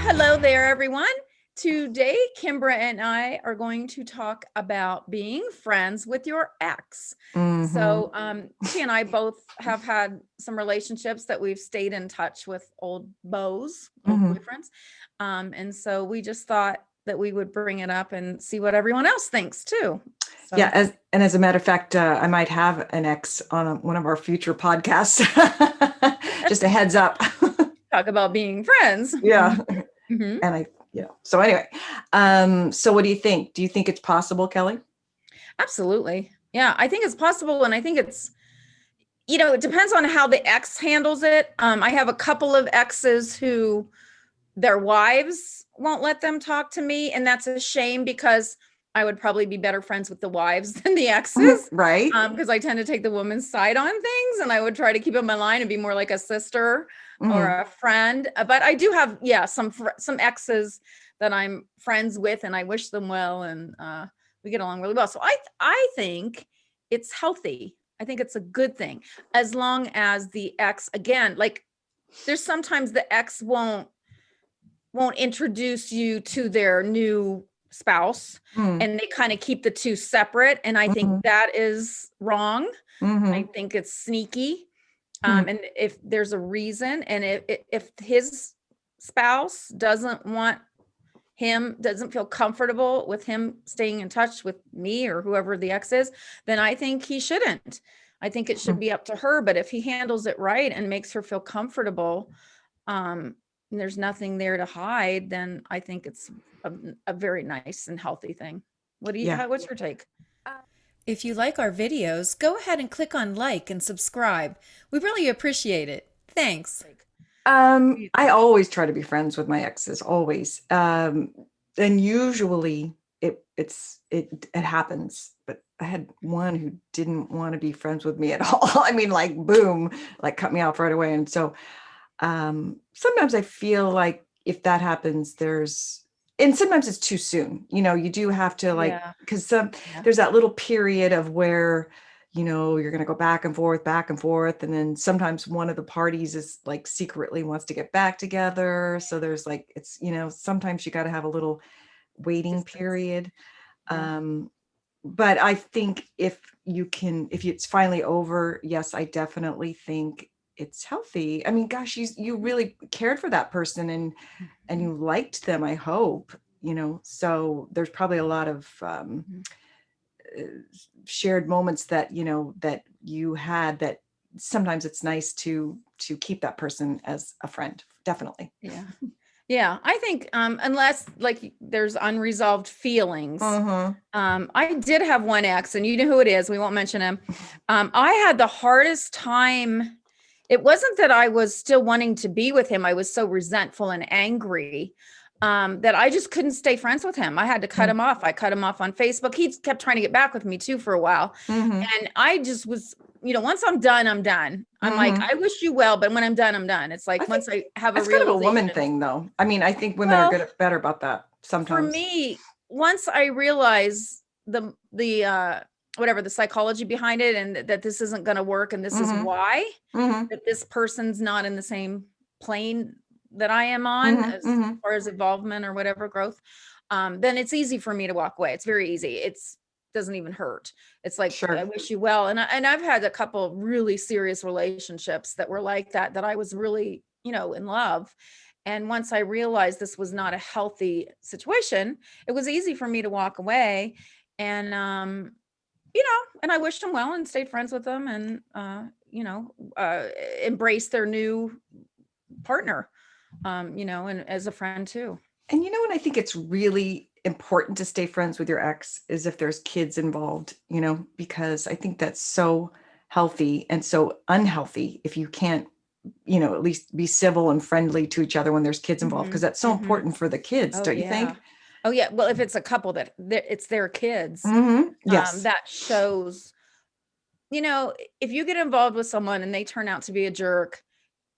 Hello there, everyone. Today, Kimbra and I are going to talk about being friends with your ex. So, she and I both have had some relationships that we've stayed in touch with old beaux, old boyfriends. And so we just thought that we would bring it up and see what everyone else thinks too. So. Yeah, as a matter of fact, I might have an ex on one of our future podcasts. Just a heads up. Talk about being friends. Yeah. Mm-hmm. And so anyway, so what do you think? Do you think it's possible, Kelly? Absolutely. Yeah, I think it's possible. And I think it's, it depends on how the ex handles it. I have a couple of exes who their wives won't let them talk to me. And that's a shame because I would probably be better friends with the wives than the exes. Right. Because I tend to take the woman's side on things and I would try to keep in my line and be more like a sister or a friend. But I do have, some exes that I'm friends with and I wish them well. And we get along really well. So I think it's healthy. I think it's a good thing as long as the ex, again, like there's sometimes the ex won't introduce you to their new spouse and they kind of keep the two separate. And I think that is wrong. I think it's sneaky. And if there's a reason, and if his spouse doesn't feel comfortable with him staying in touch with me or whoever the ex is, then I think he shouldn't. I think it should be up to her. But if he handles it right and makes her feel comfortable, and there's nothing there to hide, then I think it's a very nice and healthy thing. What's your take? If you like our videos, go ahead and click on like and subscribe. We really appreciate it. Thanks. I always try to be friends with my exes, always. And usually it happens, but I had one who didn't want to be friends with me at all. I mean, like, boom, like cut me off right away. And so sometimes I feel like if that happens, and sometimes it's too soon. You do have to because there's that little period of where, you're going to go back and forth. And then sometimes one of the parties is like secretly wants to get back together. So there's like, it's, sometimes you got to have a little waiting period. But I think if it's finally over, yes, I definitely think it's healthy. I mean, gosh, you really cared for that person and you liked them, I hope, so there's probably a lot of shared moments that you had, that sometimes it's nice to keep that person as a friend. Definitely. Yeah, I think unless like there's unresolved feelings. I did have one ex, and you know who it is. We won't mention him. I had the hardest time. It wasn't that I was still wanting to be with him. I was so resentful and angry that I just couldn't stay friends with him. I had to cut him off. I cut him off on Facebook. He kept trying to get back with me too for a while. And I just was, once I'm done, I'm done. I'm like, I wish you well, but when I'm done, I'm done. It's like once I have a realization. It's kind of a woman thing though. I mean, I think women are better about that sometimes. For me, once I realize the whatever the psychology behind it, and that this isn't going to work, and this is why, that this person's not in the same plane that I am on as far as involvement or whatever growth, then it's easy for me to walk away. It's very easy. Doesn't even hurt. It's like, I wish you well. And I've had a couple really serious relationships that were like that I was really, in love. And once I realized this was not a healthy situation, it was easy for me to walk away. And, and I wished them well and stayed friends with them and, embraced their new partner, and as a friend too. And when I think it's really important to stay friends with your ex is if there's kids involved, because I think that's so healthy and so unhealthy if you can't, at least be civil and friendly to each other when there's kids involved, because that's so important for the kids, don't you think? Oh yeah. Well, if it's a couple that it's their kids, yes, that shows, if you get involved with someone and they turn out to be a jerk,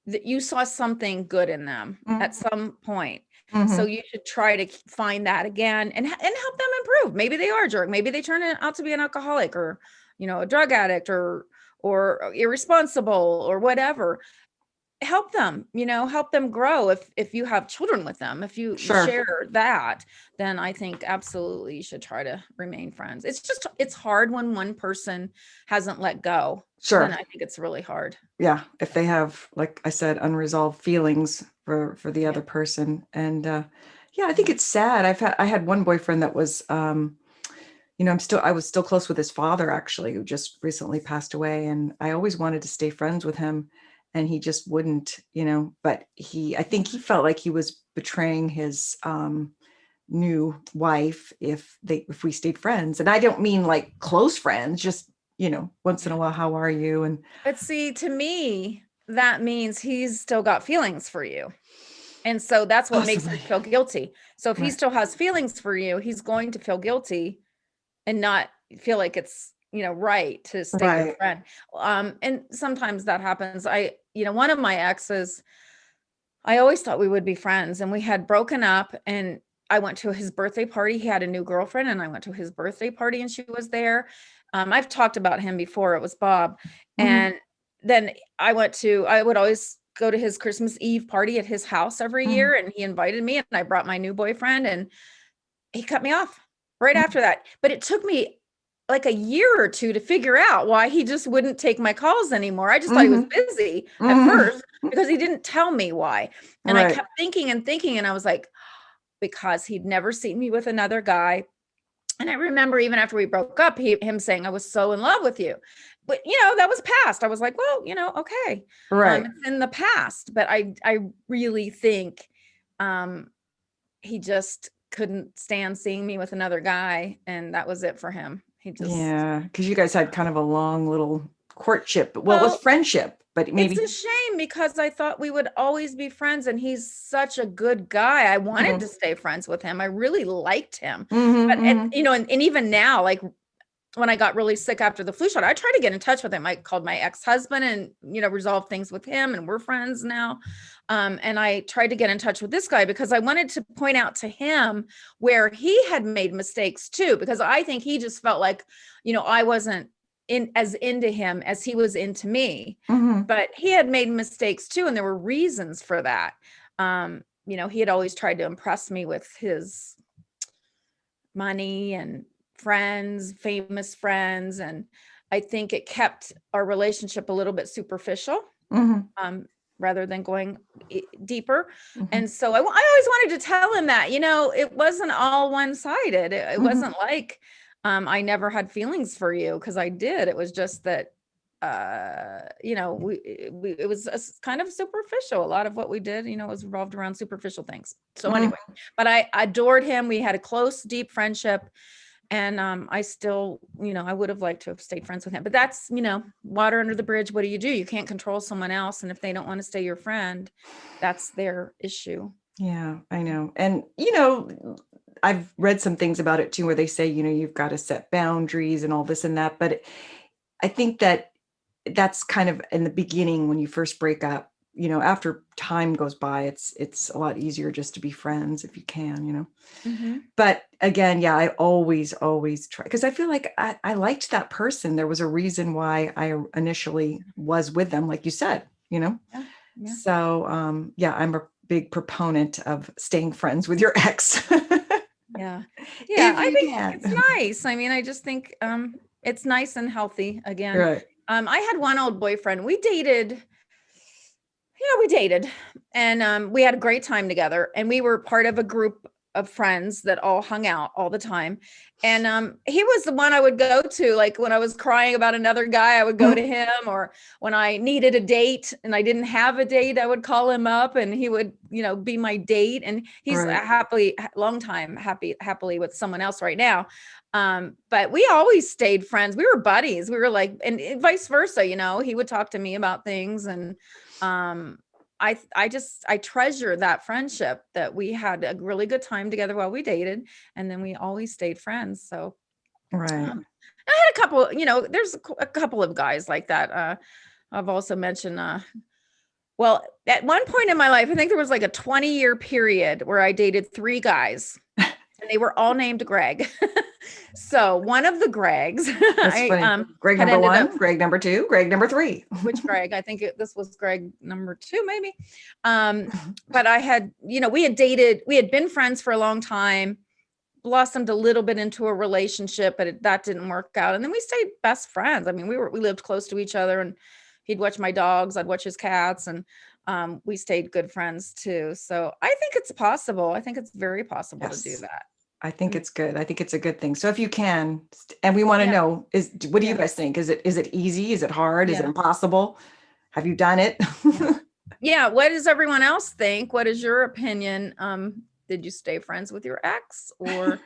that you saw something good in them at some point. So you should try to find that again and help them improve. Maybe they are a jerk. Maybe they turn out to be an alcoholic or, a drug addict or irresponsible or whatever. help them, help them grow. If you have children with them, if you Sure. share that, then I think absolutely you should try to remain friends. It's hard when one person hasn't let go. Sure. Then I think it's really hard. Yeah. If they have, like I said, unresolved feelings for the Yeah. other person. And yeah, I think it's sad. I had one boyfriend that was I was still close with his father, actually, who just recently passed away. And I always wanted to stay friends with him, and he just wouldn't, but I think he felt like he was betraying his new wife if we stayed friends. And I don't mean like close friends, just, once in a while, how are you? And But see, to me, that means he's still got feelings for you. And so that's what makes him possibly. feel guilty. So if he Right. still has feelings for you, he's going to feel guilty and not feel like it's, right to stay your Right. friend. And sometimes that happens. One of my exes, I always thought we would be friends, and we had broken up, and I went to his birthday party. He had a new girlfriend, and I went to his birthday party and she was there. I've talked about him before. It was Bob. And then I would always go to his Christmas Eve party at his house every year, and he invited me, and I brought my new boyfriend, and he cut me off right after that. But it took me like a year or two to figure out why he just wouldn't take my calls anymore. I just thought he was busy at first because he didn't tell me why. And I kept thinking and thinking, and I was like, because he'd never seen me with another guy. And I remember even after we broke up, him saying, I was so in love with you. But, that was past. I was like, well, okay. Right. It's in the past. But I really think he just couldn't stand seeing me with another guy. And that was it for him. He just. Yeah. Because you guys had kind of a long little courtship. Well, it was friendship, but maybe. It's a shame because I thought we would always be friends, and he's such a good guy. I wanted to stay friends with him. I really liked him. But, and even now, like when I got really sick after the flu shot, I tried to get in touch with him. I called my ex-husband and, resolved things with him, and we're friends now. And I tried to get in touch with this guy because I wanted to point out to him where he had made mistakes too, because I think he just felt like, I wasn't as into him as he was into me, but he had made mistakes too. And there were reasons for that. He had always tried to impress me with his money and friends, famous friends. And I think it kept our relationship a little bit superficial, rather than going deeper. And so I always wanted to tell him that, it wasn't all one-sided. It wasn't like, I never had feelings for you, because I did. It was just that, it was kind of superficial. A lot of what we did, was revolved around superficial things. So anyway, but I adored him. We had a close, deep friendship. And I still, I would have liked to have stayed friends with him. But that's, water under the bridge. What do? You can't control someone else. And if they don't want to stay your friend, that's their issue. Yeah, I know. And, I've read some things about it too, where they say, you've got to set boundaries and all this and that. But I think that's kind of in the beginning when you first break up. After time goes by, it's a lot easier just to be friends if you can, But again, yeah, I always try, because I feel like I liked that person. There was a reason why I initially was with them, like you said, Yeah. So, yeah, I'm a big proponent of staying friends with your ex. Yeah. I think it's nice. I mean, I just think it's nice and healthy again. Right. I had one old boyfriend. We dated, and we had a great time together, and we were part of a group of friends that all hung out all the time. And he was the one I would go to, like when I was crying about another guy, I would go to him, or when I needed a date and I didn't have a date, I would call him up and he would, be my date. And he's happily with someone else right now. But we always stayed friends. We were buddies. We were like, and vice versa, he would talk to me about things. And I treasure that friendship, that we had a really good time together while we dated, and then we always stayed friends. So Right. I had a couple, there's a couple of guys like that. I've also mentioned, well, at one point in my life, I think there was like a 20-year period where I dated 3 guys, and they were all named Greg. So one of the Gregs, That's I funny. Greg had number ended up, one, Greg number two, Greg number three. which Greg? I think this was Greg number 2, maybe. But I had, we had dated, we had been friends for a long time, blossomed a little bit into a relationship, but that didn't work out. And then we stayed best friends. I mean, we lived close to each other, and he'd watch my dogs, I'd watch his cats, and we stayed good friends too. So I think it's possible. I think it's very possible to do Yes. that. I think it's good. I think it's a good thing. So if you can, and we want to Yeah. know, what do you Yeah. guys think? Is it easy? Is it hard? Is it Yeah. impossible? Have you done it? Yeah. What does everyone else think? What is your opinion? Did you stay friends with your ex, or,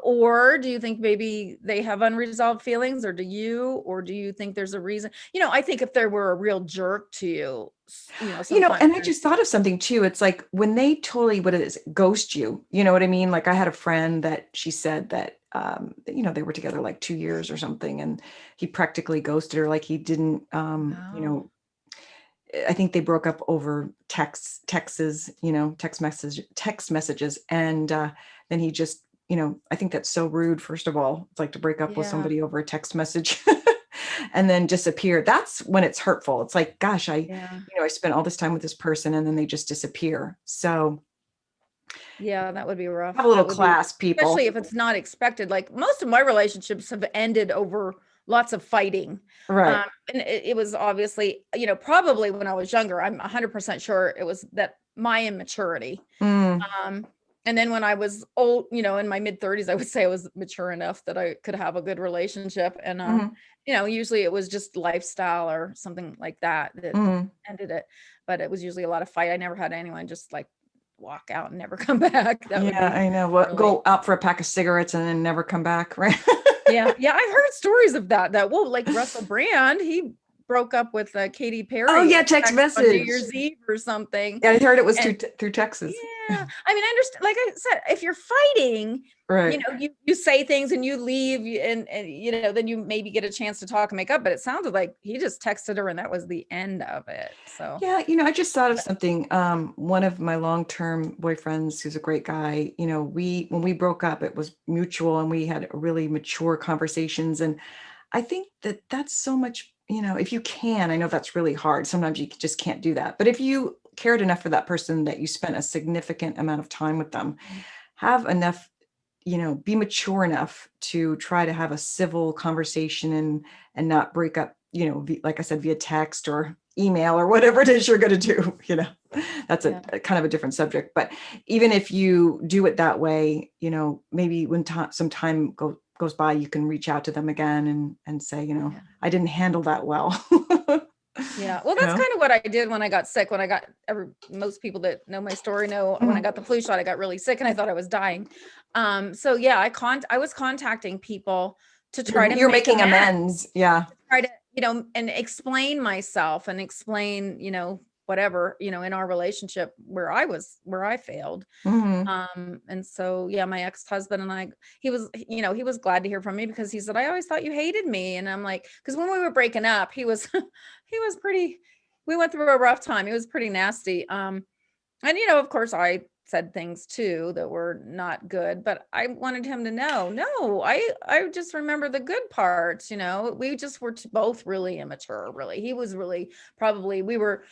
or do you think maybe they have unresolved feelings, or do you think there's a reason? I think if they were a real jerk to you, sometimes. And I just thought of something too. It's like when they totally, what it is, ghost you, you know what I mean? Like I had a friend that she said that, they were together like 2 years or something, and he practically ghosted her. Like he didn't, Oh. I think they broke up over text messages. And then he just, I think that's so rude. First of all, it's like to break up with Yeah. somebody over a text message and then disappear. That's when it's hurtful. It's like, gosh, Yeah. I spent all this time with this person and then they just disappear. So Yeah, that would be rough. have a little That would be, class, people. especially if it's not expected. Like most of my relationships have ended over lots of fighting. Right. And it was obviously, probably when I was younger, I'm 100% sure it was that my immaturity. Mm, And then when I was old, in my mid 30s, I would say I was mature enough that I could have a good relationship. And, mhm, usually it was just lifestyle or something like that mhm. ended it. But it was usually a lot of fight. I never had anyone just like walk out and never come back. That would Yeah, be I know. What, really, go out for a pack of cigarettes and then never come back, right? yeah. Yeah. I've heard stories of that, like Russell Brand, he broke up with Katy Perry. Oh yeah, text on New message. Year's Eve or something. Yeah, I heard it was And through Texas. yeah, I mean, I understand. Like I said, if you're fighting, Right. you say things and you leave, and then you maybe get a chance to talk and make up. But it sounded like he just texted her and that was the end of it. So Yeah, I just thought of something. One of my long-term boyfriends, who's a great guy, when we broke up, it was mutual and we had really mature conversations. And I think that that's so much, if you can, I know that's really hard. Sometimes you just can't do that. But if you cared enough for that person that you spent a significant amount of time with them, have enough, be mature enough to try to have a civil conversation and not break up, like I said, via text or email or whatever it is you're going to do, that's Yeah. a kind of a different subject. But even if you do it that way, maybe when some time goes by, you can reach out to them again and say, Yeah. I didn't handle that well. Yeah. Well, that's kind of what I did when I got sick. When I got most people that know my story know when I got the flu shot, I got really sick and I thought I was dying. So yeah, I was contacting people to try to You're make making amends. Yeah. try to, and explain myself and explain, whatever, in our relationship where I failed. Mhm. And so, yeah, my ex-husband and I, he was glad to hear from me because he said, I always thought you hated me. And I'm like, because when we were breaking up, he was, he was pretty, we went through a rough time. He was pretty nasty. And, of course I said things too that were not good, but I wanted him to know, no, I just remember the good parts, we just were both really immature, really. He was really, probably, we were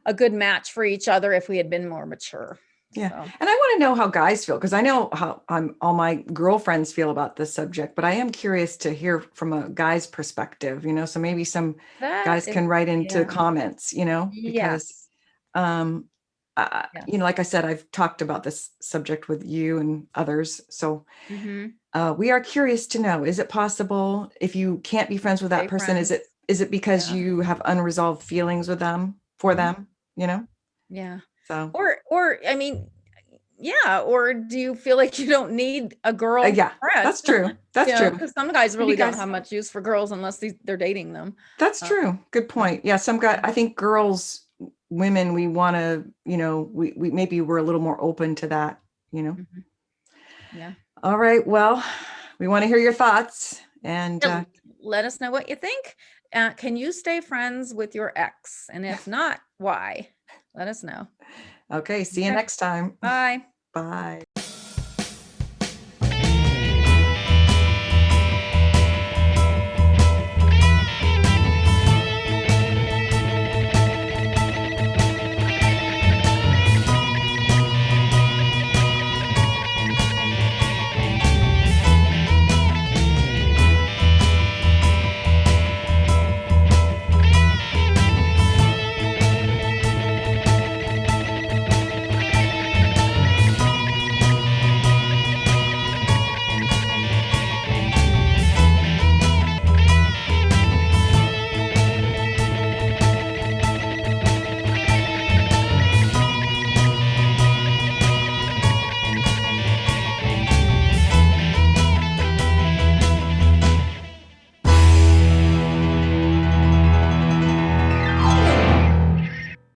a good match for each other if we had been more mature. Yeah. So. And I want to know how guys feel, because I know how all my girlfriends feel about this subject, but I am curious to hear from a guy's perspective, so maybe some guys can write into comments, because, like I said, I've talked about this subject with you and others. So we are curious to know, is it possible if you can't be friends with that person, is it because you have unresolved feelings with them, for them, Yeah. So, or I mean, yeah. Or do you feel like you don't need a girl? yeah, friend? that's true. That's true. Because some guys really Maybe don't have much use for girls unless they're dating them. That's true. Good point. Yeah, some guy. I think women, we want to, we maybe we're a little more open to that. Yeah. All right. Well, we want to hear your thoughts, and let us know what you think. Can you stay friends with your ex? And if not, why? Let us know. Okay. See you next time. Bye. Bye.